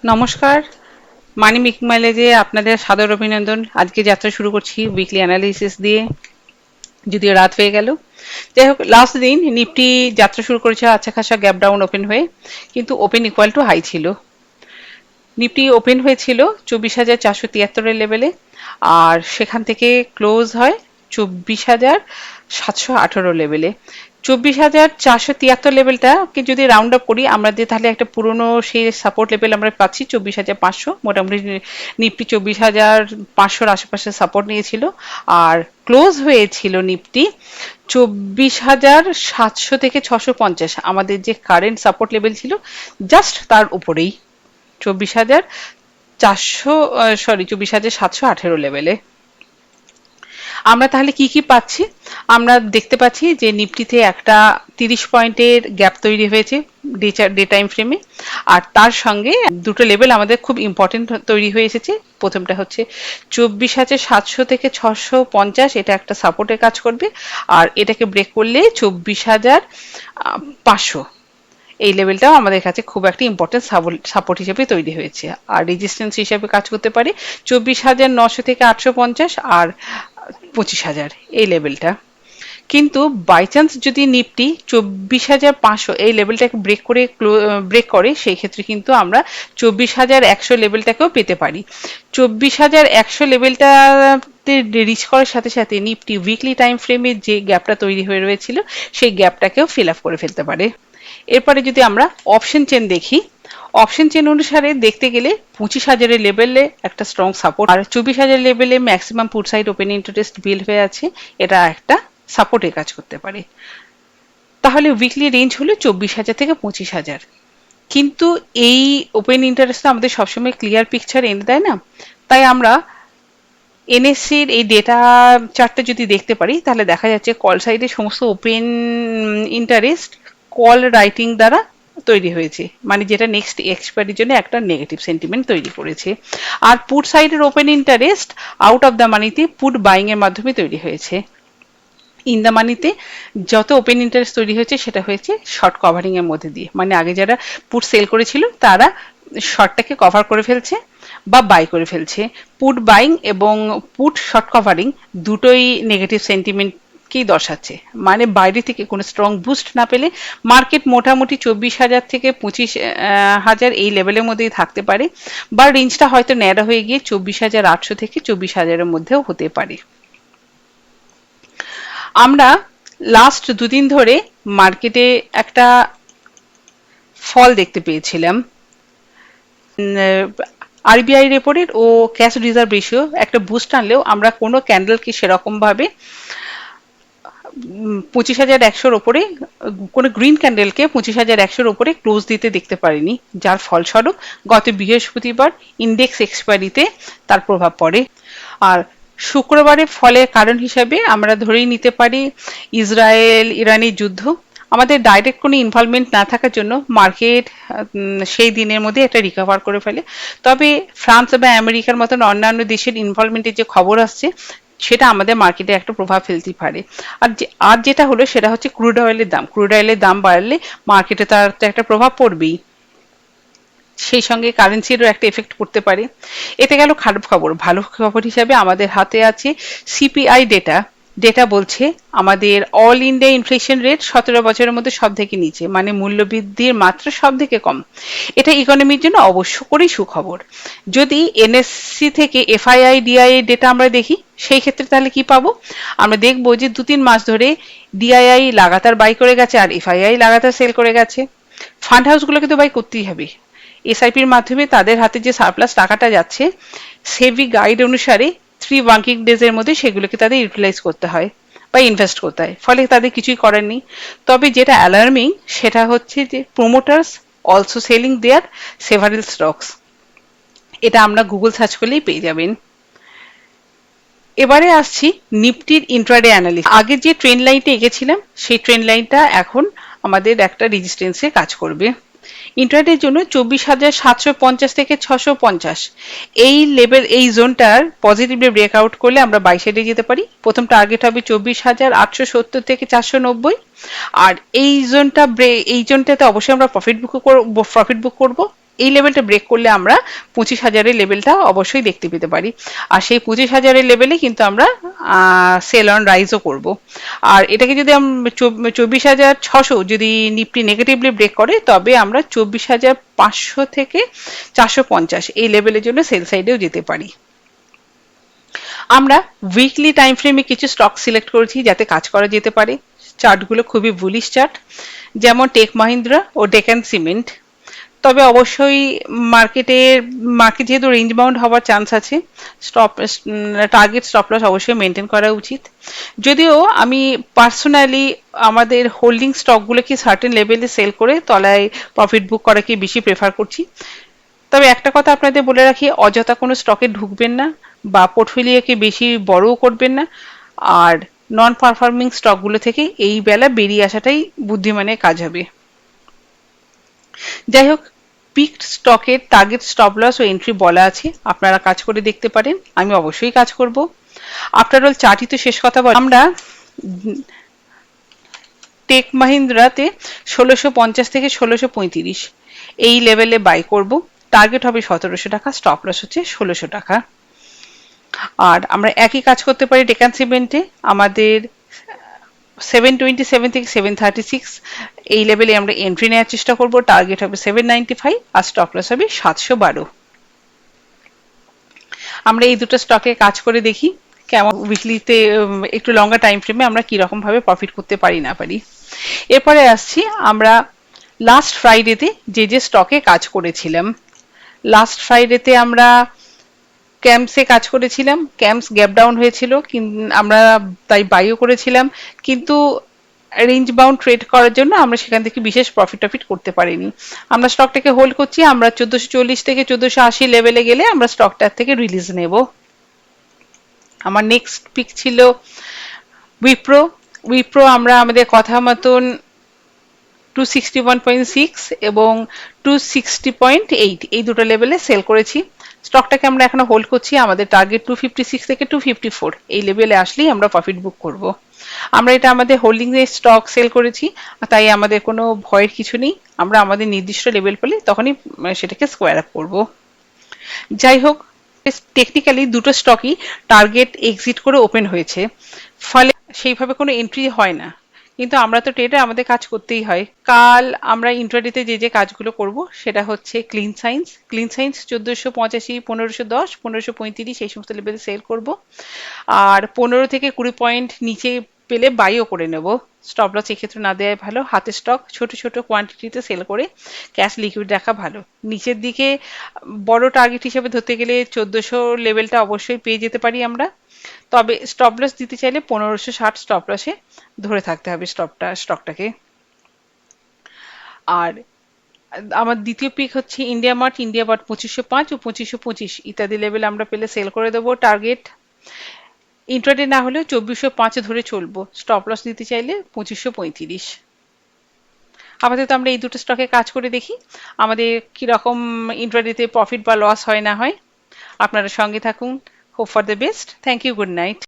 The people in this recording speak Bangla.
নমস্কার, মানি মেকিং মাইলেজে আপনাদের সাদর অভিনন্দন। আজকে যাত্রা শুরু করছি উইকলি অ্যানালিসিস দিয়ে, যদিও রাত হয়ে গেল। যাই হোক, লাস্ট দিন নিফটি যাত্রা শুরু করেছে আচ্ছা খাসা গ্যাপ ডাউন ওপেন হয়ে, কিন্তু ওপেন ইকুয়াল টু হাই ছিল। নিফটি ওপেন হয়েছিল 24,473-এর লেভেলে, আর সেখান থেকে ক্লোজ হয় 24,718 লেভেলে। 24,473 লেভেলটাকে যদি রাউন্ড আপ করি আমরা, যে তাহলে একটা পুরনো সেই সাপোর্ট লেভেল আমরা পাচ্ছি 24,500। মোটামুটি নিফটি 24,500-র আশেপাশে সাপোর্ট নিয়েছিল, আর ক্লোজ হয়েছিল নিফটি 24,700 থেকে 650, আমাদের যে কারেন্ট সাপোর্ট লেভেল ছিল জাস্ট তার উপরেই, 24,718 লেভেলে। আমরা তাহলে কি কি পাচ্ছি? আমরা দেখতে পাচ্ছি যে নিফটিতে একটা 30 পয়েন্টের গ্যাপ তৈরি হয়েছে ডে টাইম ফ্রেমে, আর তার সঙ্গে দুটো লেভেল আমাদের খুব ইম্পর্টেন্ট তৈরি হয়ে এসেছে। প্রথমটা হচ্ছে 24,700 থেকে 650, এটা একটা সাপোর্টের কাজ করবে, আর এটাকে ব্রেক করলে 24,500, এই লেভেলটাও আমাদের কাছে খুব একটা ইম্পর্টেন্ট সাপোর্ট হিসেবে তৈরি হয়েছে, আর রেজিস্ট্যান্স হিসেবে কাজ করতে পারে 24,900 থেকে 850 আর 25,000, এই লেভেলটা। কিন্তু বাই চান্স যদি নিফটি 24,500 এই লেভেলটাকে ব্রেক করে, সেই ক্ষেত্রে কিন্তু আমরা 24,100 লেভেলটাকেও পেতে পারি। 24,100 লেভেলটাতে রিচ করার সাথে সাথে নিফটি উইকলি টাইম ফ্রেমে যে গ্যাপটা তৈরি হয়ে রয়েছিল সেই গ্যাপটাকেও ফিল আপ করে ফেলতে পারে। এরপরে যদি আমরা অপশন চেন দেখি, অপশন চেন অনুসারে দেখতে গেলে 25,000-এর লেভেলে একটা স্ট্রং সাপোর্ট, আর 24,000 লেভেলে maximum put side open interest build হয়ে আছে, এটা একটা সাপোর্টের কাজ করতে পারে। তাহলে উইকলি রেঞ্জ হলো 24,000 থেকে 25,000। কিন্তু এই ওপেন ইন্টারেস্ট আমাদের সবসময় ক্লিয়ার পিকচার এনে দেয় না, তাই আমরা এনএসসির এই ডেটা চার্টটা যদি দেখতে পারি তাহলে দেখা যাচ্ছে কল সাইডে সমস্ত ওপেন ইন্টারেস্ট কল রাইটিং দ্বারা তৈরি হয়েছে, মানে যেটা নেক্সট এক্সপায়ারির জন্য একটা নেগেটিভ সেন্টিমেন্ট তৈরি করেছে। আর পুট সাইডের open interest out of the মানিতে পুট বাইং এর মাধ্যমে তৈরি হয়েছে। ইন দ্য মানিতে যত ওপেন ইন্টারেস্ট তৈরি হয়েছে সেটা হয়েছে শর্ট কভারিং এর মধ্যে দিয়ে, মানে আগে যারা পুট সেল করেছিল তারা শর্টটাকে কভার করে ফেলছে বা বাই করে ফেলছে। পুট বাইং এবং পুট শর্ট কভারিং দুটোই নেগেটিভ সেন্টিমেন্ট কি দর্শাচ্ছে, মানে বাইরে থেকে কোনো স্ট্রং বুস্ট না পেলে মার্কেট মোটামুটি 24,000 থেকে 25,000 এই লেভেলের মধ্যেই থাকতে পারে, বা রেঞ্জটা হয়তো ন্যারো হয়ে গিয়ে 24,800 থেকে 24,000-এর মধ্যেও হতে পারে। আমরা লাস্ট দুদিন ধরে মার্কেটে একটা ফল দেখতে পেয়েছিলাম। আরবিআই রেপোরেট ও ক্যাশ রিজার্ভ রেশিও একটা বুস্ট আনলেও আমরা কোনো ক্যান্ডেলকে সেরকম ভাবে 25,100-র ওপরে, কোনো গ্রিন ক্যান্ডেলকে 25,100-র ওপরে ক্লোজ দিতে দেখতে পারিনি, যার ফলস্বরূপ গত বৃহস্পতিবার ইন্ডেক্স এক্সপায়ারিতে তার প্রভাব পড়ে। আর শুক্রবারে ফলের কারণ হিসাবে আমরা ধরেই নিতে পারি ইসরায়েল ইরানি যুদ্ধ। আমাদের ডাইরেক্ট কোনো ইনভলভমেন্ট না থাকার জন্য মার্কেট সেই দিনের মধ্যে এটা রিকভার করে ফেলে, তবে ফ্রান্স বা আমেরিকার মতন অন্যান্য দেশের ইনভলভমেন্টের যে খবর আসছে সেটা আমাদের মার্কেটে একটা প্রভাব ফেলতে পারে। আর যেটা হলো সেটা হচ্ছে ক্রুড অয়েলের দাম বাড়লে মার্কেটে তার তো একটা প্রভাব পড়বেই, সেই সঙ্গে কারেন্সিরও একটা এফেক্ট পড়তে পারে। এতে গেল খারাপ খবর। ভালো খবর হিসাবে আমাদের হাতে আছে সিপিআই ডেটা। ডেটা বলছে আমাদের অল ইন্ডিয়া ইনফ্লেশন রেট 17 বছরের মধ্যে সব থেকে নিচে, মানে মূল্যবৃদ্ধির মাত্রা সব থেকে কম। এটা ইকোনমির জন্য অবশ্য করেই সুখবর। যদি এনএসসি থেকে এফআইআই ডিআই ডেটা আমরা দেখি সেই ক্ষেত্রে তাহলে কি পাবো? আমরা দেখবো যে 2-3 মাস ধরে ডিআইআই লাগাতার বাই করে গেছে আর এফআইআই লাগাতার সেল করে গেছে। ফান্ড হাউসগুলোকে তো বাই করতেই হবে। এসআইপির মাধ্যমে তাদের হাতে যে সারপ্লাস টাকাটা যাচ্ছে, সেভি গাইড অনুসারে 3 ওয়ার্কিং ডেজ এর মধ্যে সেগুলোকে তাদের ইউটিলাইজ করতে হয় বা ইনভেস্ট করতে হয়, ফলে তাদের কিছুই করার নেই। তবে যেটা অ্যালার্মিং সেটা হচ্ছে যে প্রোমোটার্স অলসো সেলিং দেয়ার সেভারেল স্টকস, এটা আমরা গুগল সার্চ করলেই পেয়ে যাবেন। এবারে আসছি নিফটির ইন্ট্রাডে অ্যানালিসিস। আগে যে ট্রেন্ড লাইনটা এঁকেছিলাম সেই ট্রেন্ড লাইনটা এখন আমাদের একটা রেজিস্ট্যান্সে কাজ করবে। ইন্ট্রাডের জন্য 24,750 থেকে 650 এই লেভেল, এই জোনটার পজিটিভলি ব্রেকআউট করলে আমরা বাই সাইডে যেতে পারি। প্রথম টার্গেট হবে 24,870 থেকে 490, আর এই জোনটাতে অবশ্যই আমরা প্রফিট বুক করব। এই লেভেলটা ব্রেক করলে আমরা 25,000-এর লেভেলটা অবশ্যই দেখতে পেতে পারি। আর সেই 25,000-এর লেভেলে কিন্তু আমরা সেল অন রাইজও করব। আর এটাকে যদি 24,600 যদি নিফটি নেগেটিভলি ব্রেক করে, তবে আমরা 24,500 থেকে 450 এই লেভেলের জন্য সেল সাইডেও যেতে পারি। আমরা উইকলি টাইম ফ্রেমে কিছু স্টক সিলেক্ট করেছি যাতে কাজ করা যেতে পারে। চার্টগুলো খুবই বুলিশ চার্ট, যেমন টেক মাহিন্দ্রা ও ডেকান সিমেন্ট। তবে অবশ্যই মার্কেট যেহেতু রেঞ্জ বাউন্ড হওয়ার চান্স আছে, টার্গেট স্টপ লস অবশ্যই মেনটেন করা উচিত। যদিও আমি পার্সোনালি আমাদের হোল্ডিং স্টকগুলোকে সার্টেন লেভেলে সেল করে তলায় প্রফিট বুক করাকে বেশি প্রেফার করছি। তবে একটা কথা আপনাদের বলে রাখি, অযথা কোনো স্টকে ঢুকবেন না বা পোর্টফোলিওকে বেশি বড়ও করবেন না। আর নন পারফর্মিং স্টকগুলো থেকে এই বেলা বেরিয়ে আসাটাই বুদ্ধিমানের কাজ হবে। যাই হোক, পিকড স্টকের টার্গেট স্টপ লস ও এন্ট্রি বলা আছে, আপনারা কাজ করে দেখতে পারেন। আমি অবশ্যই কাজ করব। আফটার অল চার্টই তো শেষ কথা বলে। আমরা টেক মাহিন্দ্রাতে 1650 থেকে 1635 এই লেভেলে বাই করব। টার্গেট হবে 1700 টাকা, স্টপ লস হচ্ছে 1600 টাকা। আর আমরা একই কাজ করতে পারি ডেকান সিমেন্টে। আমাদের 727 থেকে 736 এই লেভেলে আমরা এন্ট্রি নেওয়ার চেষ্টা করব। টার্গেট হবে 795 আর স্টপ লস হবে 712। আমরা এই দুটো স্টকে কাজ করে দেখি কেমন উইকলিতে একটু লঙ্গার টাইম ফ্রেমে আমরা কিরকম ভাবে প্রফিট করতে পারি না পারি। এরপরে আসছি আমরা লাস্ট ফ্রাইডেতে যে স্টকে কাজ করেছিলাম। লাস্ট ফ্রাইডেতে আমরা ক্যাম্পসে কাজ করেছিলাম। ক্যাম্পস গ্যাপ ডাউন হয়েছিল, আমরা তাই বাইও করেছিলাম, কিন্তু রেঞ্জ বাউন্ড ট্রেড করার জন্য আমরা সেখান থেকে বিশেষ প্রফিট করতে পারিনি। আমরা স্টকটাকে হোল্ড করছি। আমরা 1440 থেকে 1480 লেভেলে গেলে আমরা স্টকটার থেকে রিলিজ নেব। আমার নেক্সট পিক ছিল উইপ্রো। উইপ্রো আমরা আমাদের কথা মতন 261.6 এবং 260.8 এই দুটো লেভেলে সেল করেছি। স্টকটাকে আমরা এখনো হোল্ড করছি। আমাদের টার্গেট 256 থেকে 254 এই লেভেলে আসলেই আমরা প্রফিট বুক করব। আমরা এটা আমাদের হোল্ডিং এর স্টক সেল করেছি, তাই আমাদের কোনো ভয়ের কিছু নেই। আমরা আমাদের নির্দিষ্ট লেভেল পেলে তখনই সেটাকে স্কোয়ার আপ করব। যাই হোক, টেকনিক্যালি দুটো স্টকই টার্গেট এক্সিট করে ওপেন হয়েছে, ফলে সেইভাবে কোনো এন্ট্রি হয় না। কিন্তু আমরা তো ট্রেডার, আমাদের কাজ করতেই হয়। কাল আমরা ইন্ট্রাডেতে যে কাজগুলো করব সেটা হচ্ছে ক্লিন সায়েন্স। 1485, 1510, 1535 এই সমস্ত লেভেলে সেল করব। আর 15 থেকে 20 পয়েন্ট নিচে পেলে বাইও করে নেব। স্টপ লস এক্ষেত্রে না দেওয়াই ভালো। হাতে স্টক ছোট ছোট কোয়ান্টিটিতে সেল করে ক্যাশ লিকুইড রাখা ভালো। নিচের দিকে বড় টার্গেট হিসেবে ধরতে গেলে 1400 লেভেলটা অবশ্যই পেয়ে যেতে পারি আমরা। তবে স্টপ লস দিতে চাইলে 1560 স্টপ লসে ধরে থাকতে হবে স্টকটাকে। আর আমার দ্বিতীয় পিক হচ্ছে ইন্ডিয়া মার্ট। 2505 ও 2525 ইত্যাদি লেভেল আমরা পেলে সেল করে দেবো। টার্গেট ইন্ট্রাডে না হলেও 2405 ধরে চলবো। স্টপ লস দিতে চাইলে 2535। আপাতত আমরা এই দুটো স্টকে কাজ করে দেখি আমাদের কিরকম ইন্ট্রাডেতে প্রফিট বা লস হয় না হয়। আপনারা সঙ্গে থাকুন। Hope for the best. Thank you. Good night.